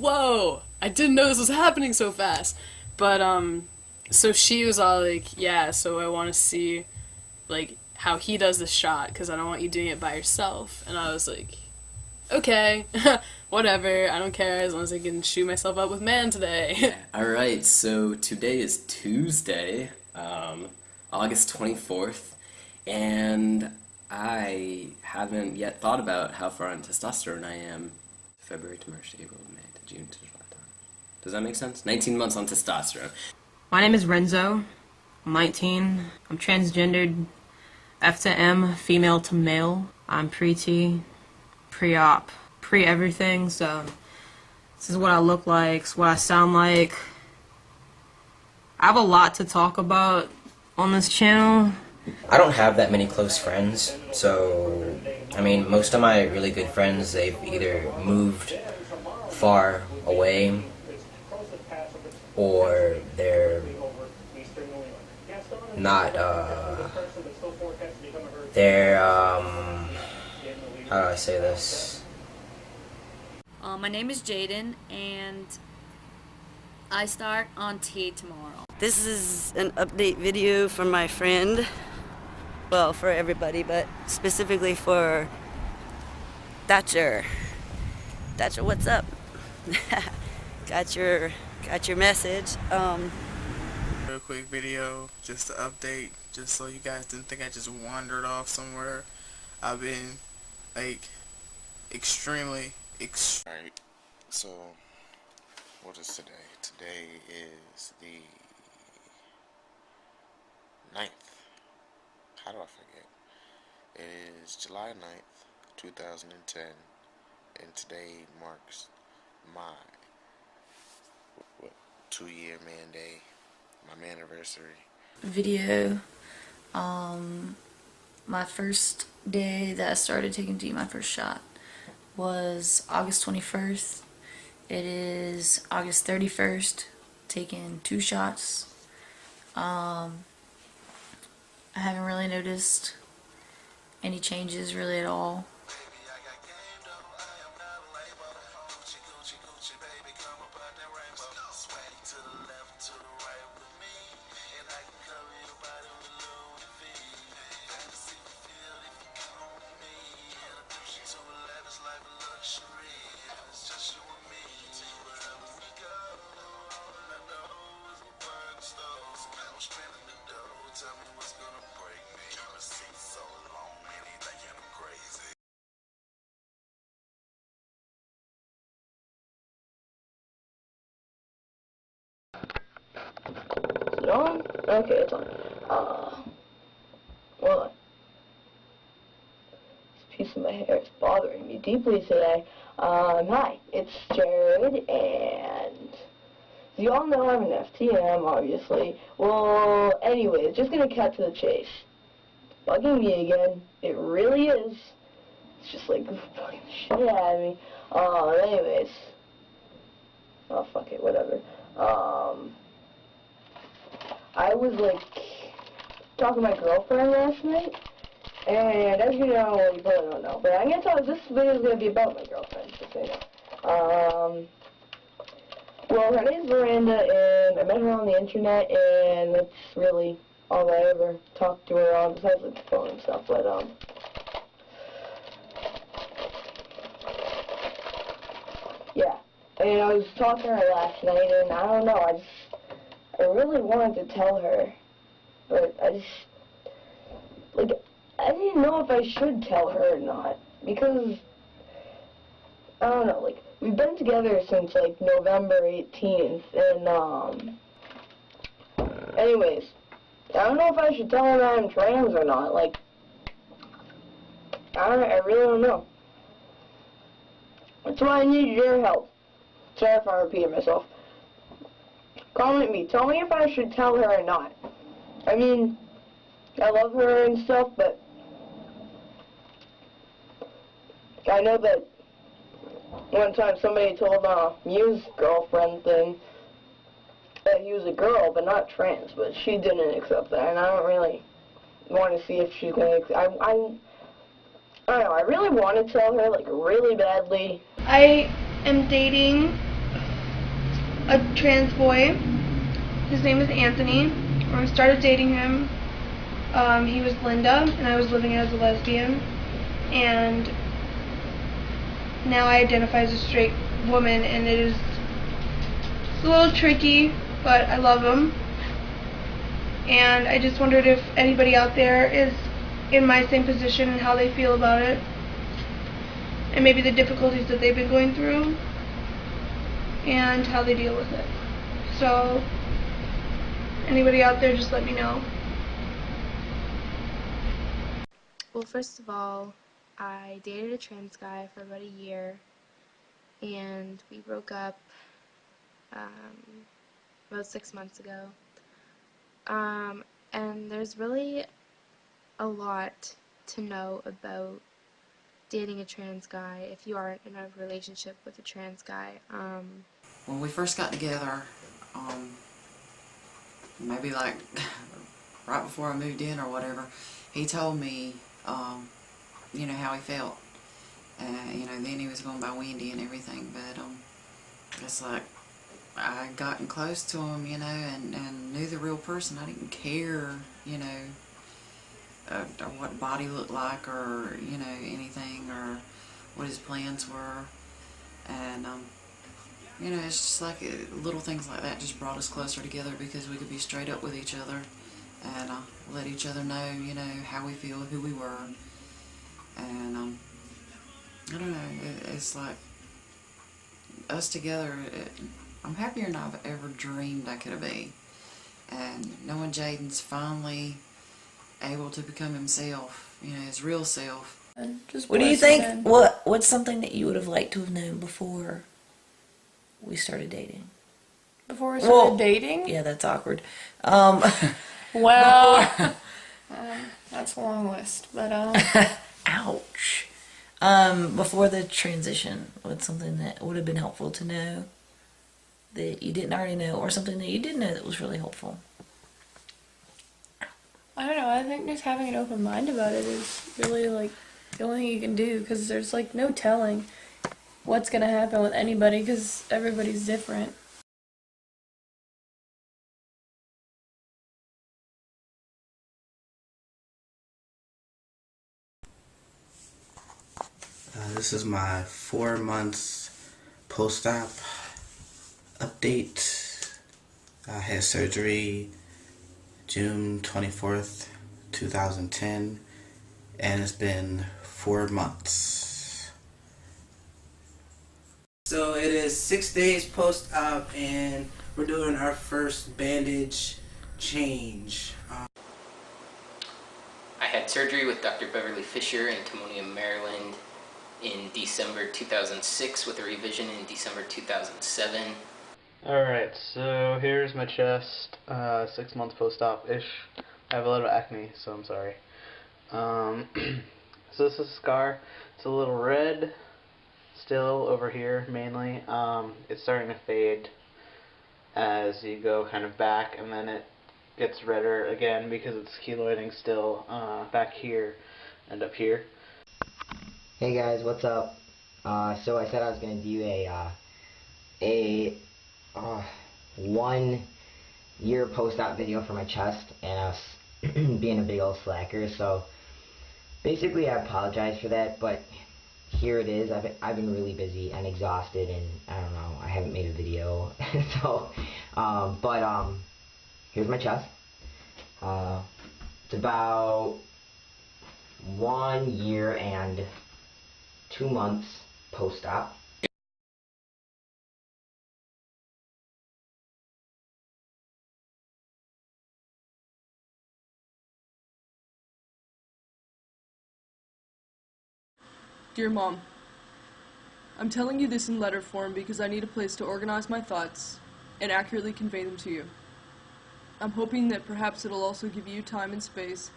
whoa, I didn't know this was happening so fast. But, so she was all like, yeah, so I want to see, like, how he does the shot, because I don't want you doing it by yourself. And I was like, okay, whatever, I don't care, as long as I can shoot myself up with man today. Alright, so today is Tuesday, August 24th, and I haven't yet thought about how far on testosterone I am. February to March to April to May to June to July. Does that make sense? 19 months on testosterone. My name is Renzo. I'm 19. I'm transgendered. FTM, female to male. I'm pre-T, pre-op, pre-everything, so this is what I look like, it's what I sound like. I have a lot to talk about on this channel. I don't have that many close friends, so, I mean, most of my really good friends, they've either moved far away, or they're not, how do I say this? My name is Jaden, and I start on T tomorrow. This is an update video for my friend. Well, for everybody, but specifically for Thatcher. Thatcher, what's up? got your message. Real quick video, just to update, just so you guys didn't think I just wandered off somewhere. I've been like extremely Alright, so what is today? Today is the 9th. How do I forget? It is July 9th, 2010, and today marks my 2-year man day, my man-anniversary. Video. My first day that I started taking D, my first shot, was August 21st. It is August 31st, taking 2 shots. I haven't really noticed any changes really at all. Is it on? Okay, it's on. Well, this piece of my hair is bothering me deeply today. Hi, it's Jared, and you all know I'm an FTM, obviously. Well, anyways, just gonna cut to the chase. Bugging me again. It really is. It's just like bugging the shit out of me. Anyways. Oh, fuck it, whatever. I was, like, talking to my girlfriend last night, and as you know, well, you probably don't know, but I'm gonna tell you, this video is gonna be about my girlfriend, just so you know. Well, her name's Miranda, and I met her on the internet, and that's really all I ever talked to her on, besides like the phone and stuff, but, yeah. And I was talking to her last night, and I don't know, I really wanted to tell her, but I didn't know if I should tell her or not, because, I don't know, like, we've been together since, like, November 18th, and, anyways, I don't know if I should tell her that I'm trans or not, like, I really don't know. That's why I need your help. Sorry if I repeated myself. Comment me. Tell me if I should tell her or not. I mean, I love her and stuff, but I know that one time somebody told Mew's girlfriend thing that he was a girl, but not trans, but she didn't accept that, and I don't really want to see if she's going to, I don't know, I really want to tell her, like, really badly. I am dating a trans boy. His name is Anthony. When we started dating him, he was Linda, and I was living as a lesbian. And now I identify as a straight woman, and it's a little tricky, but I love him. And I just wondered if anybody out there is in my same position and how they feel about it, and maybe the difficulties that they've been going through and how they deal with it. So anybody out there, just let me know. Well, first of all, I dated a trans guy for about a year, and we broke up about 6 months ago. And there's really a lot to know about dating a trans guy if you aren't in a relationship with a trans guy. When we first got together, maybe like right before I moved in or whatever, he told me, you know, how he felt. You know, then he was going by Wendy and everything, but it's like I gotten close to him, you know, and knew the real person. I didn't care, you know, or what body looked like, or, you know, anything, or what his plans were. And you know, it's just like little things like that just brought us closer together, because we could be straight up with each other and let each other know, you know, how we feel, who we were. And I don't know, it's like us together, I'm happier than I've ever dreamed I could be. And knowing Jaden's finally able to become himself, you know, his real self. What do you think? What's something that you would have liked to have known before we started dating? Before we started dating? Yeah, that's awkward. Well, that's a long list, but ouch. Before the transition, what's something that would have been helpful to know that you didn't already know, or something that you did know that was really helpful? I don't know. I think just having an open mind about it is really like the only thing you can do, because there's like no telling what's gonna happen with anybody, because everybody's different. This is my 4 months post-op update. I had surgery June 24th, 2010, and it's been 4 months. So it is 6 days post-op, and we're doing our first bandage change. I had surgery with Dr. Beverly Fisher in Timonium, Maryland in December 2006 with a revision in December 2007. Alright, so here's my chest, 6 months post-op-ish. I have a lot of acne, so I'm sorry. So this is a scar. It's a little red still over here, mainly. It's starting to fade as you go kind of back, and then it gets redder again because it's keloiding still back here and up here. Hey guys, what's up? So I said I was going to do a 1 year post-op video for my chest, and I was being a big old slacker, so basically I apologize for that, but here it is. I've been really busy and exhausted, and I don't know, I haven't made a video. So here's my chest. It's about 1 year and 2 months post-op. Dear Mom, I'm telling you this in letter form because I need a place to organize my thoughts and accurately convey them to you. I'm hoping that perhaps it'll also give you time and space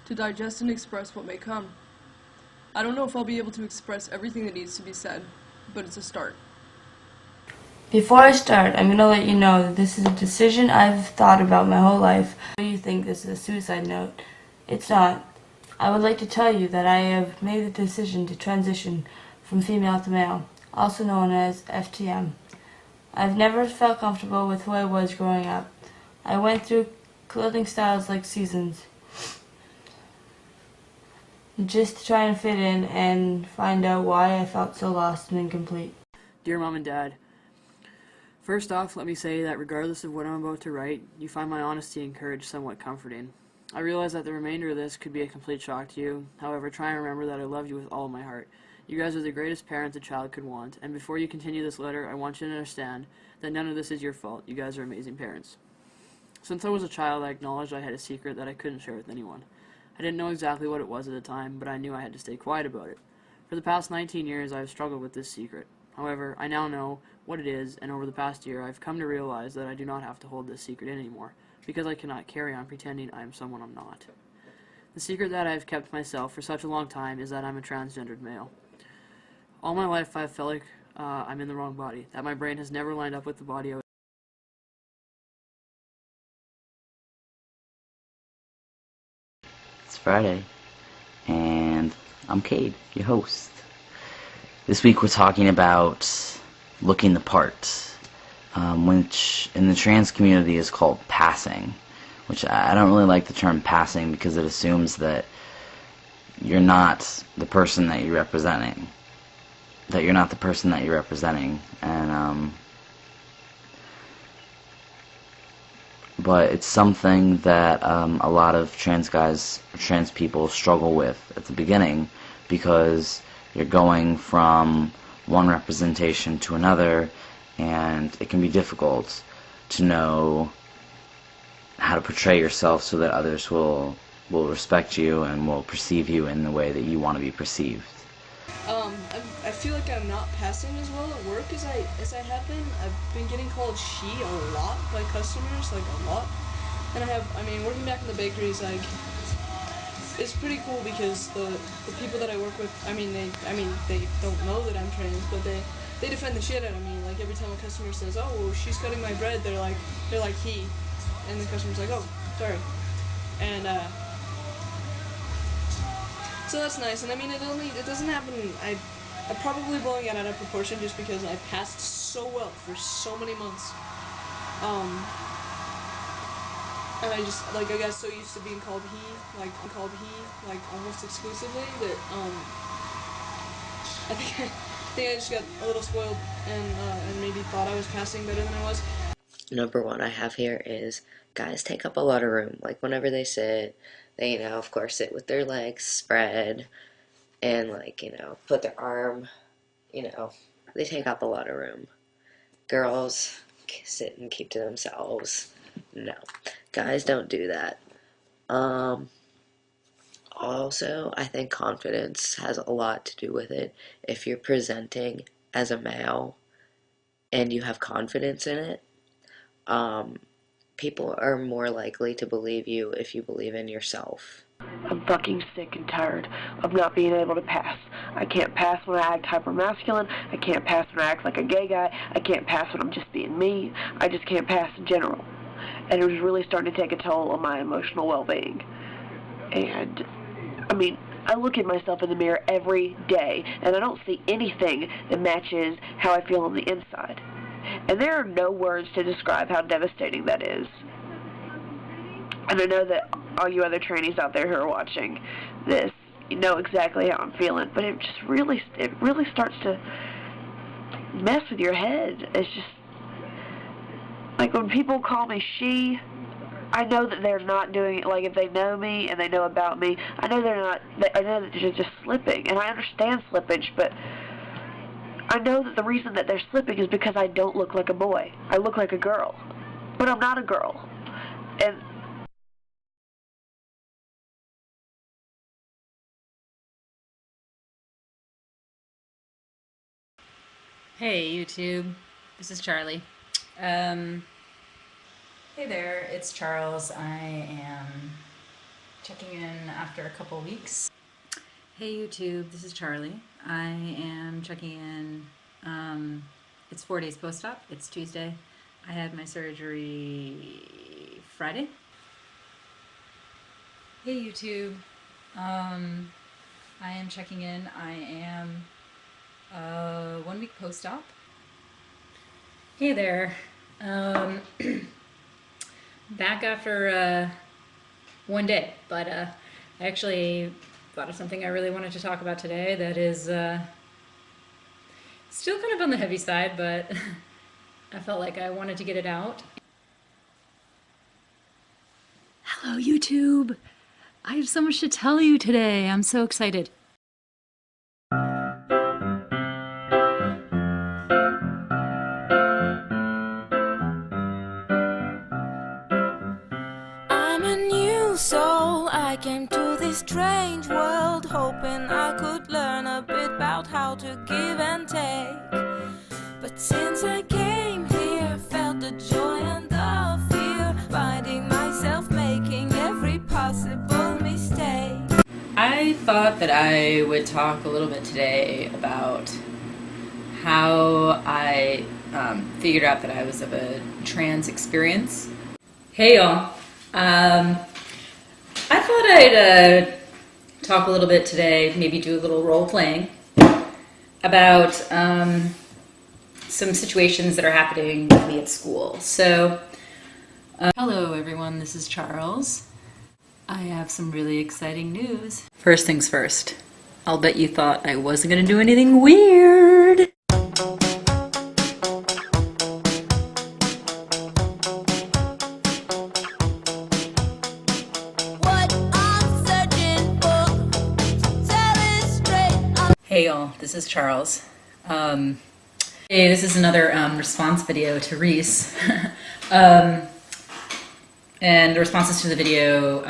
to digest and express what may come. I don't know if I'll be able to express everything that needs to be said, but it's a start. Before I start, I'm going to let you know that this is a decision I've thought about my whole life. You think this is a suicide note. It's not. I would like to tell you that I have made the decision to transition from female to male, also known as FTM. I've never felt comfortable with who I was growing up. I went through clothing styles like seasons, just to try and fit in and find out why I felt so lost and incomplete. Dear Mom and Dad, first off, let me say that regardless of what I'm about to write, you find my honesty and courage somewhat comforting. I realize that the remainder of this could be a complete shock to you. However, try and remember that I love you with all of my heart. You guys are the greatest parents a child could want, and before you continue this letter, I want you to understand that none of this is your fault. You guys are amazing parents. Since I was a child, I acknowledged I had a secret that I couldn't share with anyone. I didn't know exactly what it was at the time, but I knew I had to stay quiet about it. For the past 19 years, I have struggled with this secret. However, I now know what it is, and over the past year, I've come to realize that I do not have to hold this secret in anymore, because I cannot carry on pretending I am someone I'm not. The secret that I have kept myself for such a long time is that I'm a transgendered male. All my life, I've felt like I'm in the wrong body, that my brain has never lined up with the body I was. It's Friday, and I'm Cade, your host. This week we're talking about looking the part, which in the trans community is called passing, which I don't really like the term passing because it assumes that you're not the person that you're representing. And but it's something that a lot of trans guys, or trans people, struggle with at the beginning, because you're going from one representation to another, and it can be difficult to know how to portray yourself so that others will respect you and will perceive you in the way that you want to be perceived. I feel like I'm not passing as well at work as I have been. I've been getting called she a lot by customers, like a lot. And working back in the bakeries, like, it's pretty cool because the people that I work with, they don't know that I'm trans, but they defend the shit out of me. Like, every time a customer says, "Oh, well, she's cutting my bread," they're like he, and the customer's like, "Oh, sorry," and so that's nice. And it doesn't happen. I'm probably blowing it out of proportion just because I passed so well for so many months. And I got so used to being called he, almost exclusively, that, I think I just got a little spoiled and maybe thought I was passing better than I was. Number one I have here is guys take up a lot of room. Like, whenever they sit, they, of course, sit with their legs spread and, put their arm, they take up a lot of room. Girls sit and keep to themselves. No, guys don't do that. Also, I think confidence has a lot to do with it. If you're presenting as a male and you have confidence in it, people are more likely to believe you if you believe in yourself. I'm fucking sick and tired of not being able to pass. I can't pass when I act hypermasculine. I can't pass when I act like a gay guy. I can't pass when I'm just being me. I just can't pass in general. And it was really starting to take a toll on my emotional well-being. And, I look at myself in the mirror every day, and I don't see anything that matches how I feel on the inside. And there are no words to describe how devastating that is. And I know that all you other trainees out there who are watching this, you know exactly how I'm feeling, but it really starts to mess with your head. It's just, like, when people call me she, I know that they're not doing it. Like, if they know me and they know about me, I know that they're just slipping, and I understand slippage, but I know that the reason that they're slipping is because I don't look like a boy. I look like a girl, but I'm not a girl. And Hey YouTube, this is Charlie. Hey there, it's Charles. I am checking in after a couple weeks. Hey YouTube, this is Charlie. I am checking in. It's 4 days post-op. It's Tuesday. I had my surgery Friday. Hey YouTube, I am checking in. I am 1 week post-op. Hey there. Back after one day, but I actually thought of something I really wanted to talk about today that is still kind of on the heavy side, but I felt like I wanted to get it out. Hello, YouTube. I have so much to tell you today. I'm so excited. I'm a new soul. I came to this strange world hoping I could learn a bit about how to give and take. But since I came here, felt the joy and the fear, finding myself making every possible mistake. I thought that I would talk a little bit today about how I figured out that I was of a trans experience. Hey y'all. I thought I'd talk a little bit today, maybe do a little role playing about some situations that are happening with me at school. So, hello everyone, this is Charles. I have some really exciting news. First things first, I'll bet you thought I wasn't gonna do anything weird. Hey y'all, this is Charles. Hey, this is another response video to Reese. And the responses to the video,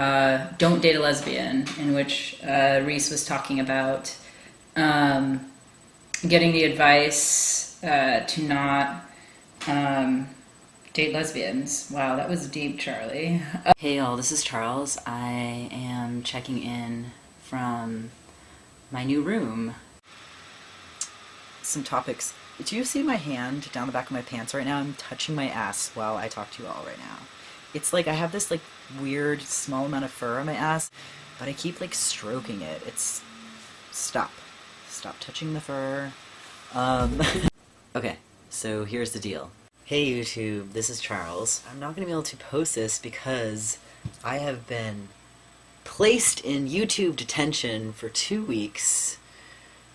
Don't Date a Lesbian, in which Reese was talking about getting the advice to not date lesbians. Wow, that was deep, Charlie. Hey y'all, this is Charles. I am checking in from my new room. Some topics. Do you see my hand down the back of my pants right now? I'm touching my ass while I talk to you all right now. It's like I have this like weird small amount of fur on my ass, but I keep like stroking it. It's... Stop touching the fur. Okay, so here's the deal. Hey YouTube, this is Charles. I'm not gonna be able to post this because I have been placed in YouTube detention for 2 weeks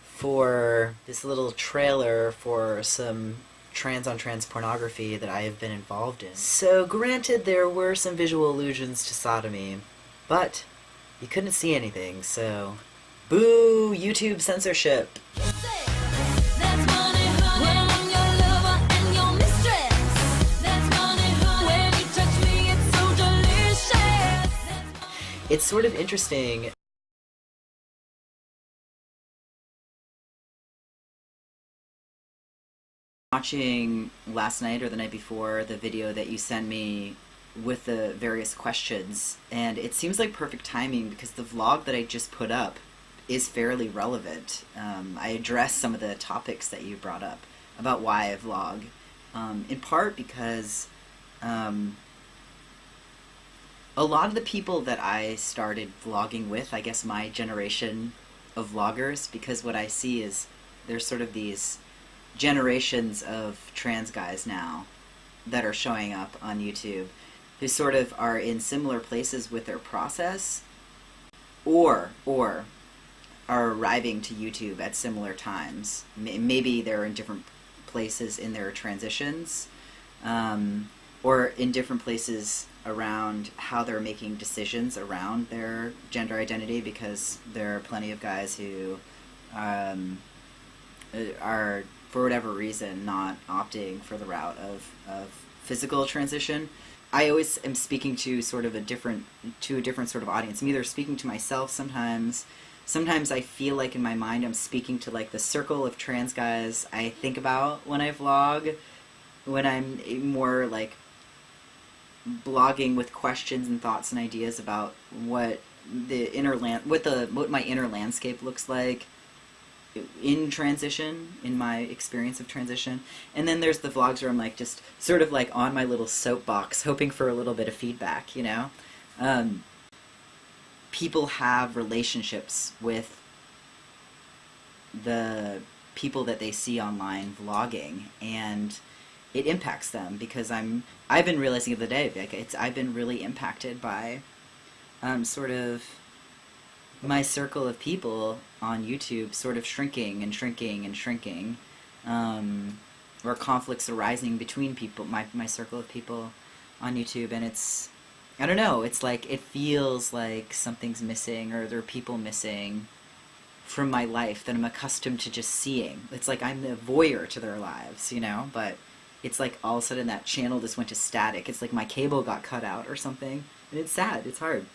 for this little trailer for some trans-on-trans pornography that I have been involved in. So granted, there were some visual allusions to sodomy, but you couldn't see anything, so boo YouTube censorship. It's sort of interesting. Watching last night or the night before the video that you sent me with the various questions, and it seems like perfect timing because the vlog that I just put up is fairly relevant. I address some of the topics that you brought up about why I vlog, in part because a lot of the people that I started vlogging with, I guess my generation of vloggers, because what I see is there's sort of these generations of trans guys now that are showing up on YouTube who sort of are in similar places with their process or are arriving to YouTube at similar times. Maybe they're in different places in their transitions or in different places around how they're making decisions around their gender identity, because there are plenty of guys who are, for whatever reason, not opting for the route of physical transition. I always am speaking to sort of a different sort of audience. I'm either speaking to myself sometimes I feel like in my mind I'm speaking to like the circle of trans guys I think about when I vlog, when I'm more like blogging with questions and thoughts and ideas about what my inner landscape looks like in transition, in my experience of transition. And then there's the vlogs where I'm like just sort of like on my little soapbox hoping for a little bit of feedback, you know? People have relationships with the people that they see online vlogging, and it impacts them, because I've been realizing of the day, like I've been really impacted by sort of my circle of people on YouTube sort of shrinking and shrinking and shrinking, or conflicts arising between people, my circle of people on YouTube, and it's, I don't know, it's like, it feels like something's missing, or there are people missing from my life that I'm accustomed to just seeing. It's like I'm the voyeur to their lives, you know, but it's like all of a sudden that channel just went to static. It's like my cable got cut out or something, and it's sad, it's hard.